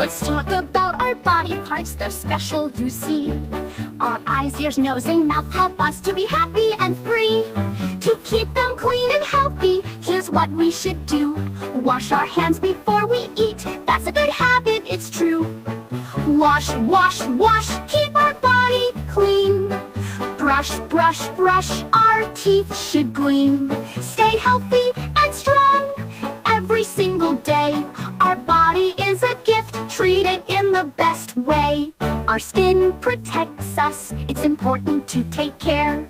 Let's talk about our body parts, they're special, you see. Our eyes, ears, nose, and mouth help us to be happy and free. To keep them clean and healthy, here's what we should do. Wash our hands before we eat, that's a good habit, it's true. Wash, wash, wash, keep our body clean. Brush, brush, brush, our teeth should gleam. Stay healthy and strong every single day. Our body is a gift, treat it in the best way. Our skin protects us, it's important to take care.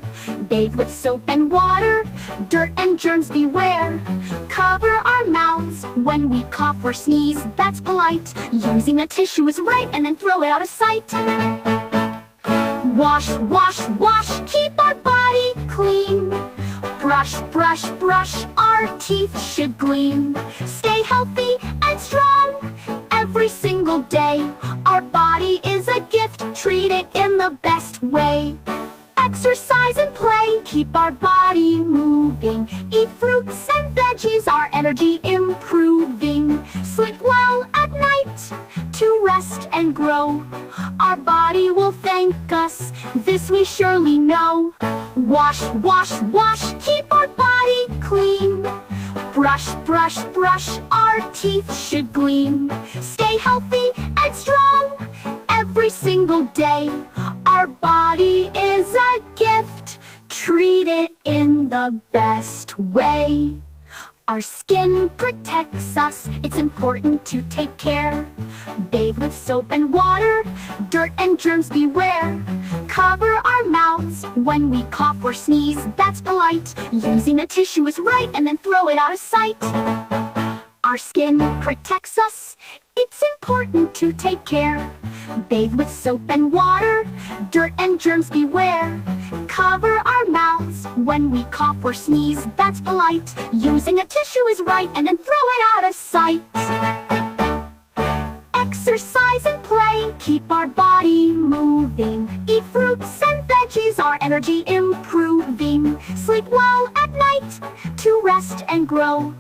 Bathe with soap and water, dirt and germs beware. Cover our mouths when we cough or sneeze, that's polite. Using a tissue is right, and then throw it out of sight. Wash, wash, wash, keep our body clean. Brush, brush, brush, our teeth should gleam. Stay healthy and strong every single day. Our body is a gift, treat it in the best way. Exercise and play, keep our body moving. Eat fruits and veggies, our energy improving. Sleep well at night to rest and grow. Our body will thank us, this we surely know. Wash, wash, wash, keep our body clean. Brush, brush, brush, our teeth should gleam. Stay healthy and strong every single day. Our body is a gift, treat it in the best way. Our skin protects us, it's important to take care. Bathe with soap and water, dirt and germs beware. Cover our mouths when we cough or sneeze, that's polite. Using a tissue is right, and then throw it out of sight. Our skin protects us, it's important to take care. Bathe with soap and water, dirt and germs beware. Cover our mouths when we cough or sneeze, that's polite. Using a tissue is right, and then throw it out of sight. Exercise and play, keep our body moving. Eat fruits and veggies, our energy improving. Sleep well at night to rest and grow.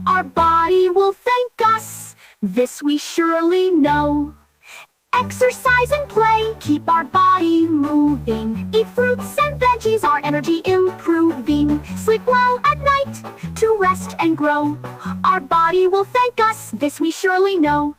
Our body will thank us, this we surely know. Exercise and play, keep our body moving. Eat fruits and veggies, our energy improving. Sleep well at night to rest and grow. Our body will thank us, this we surely know.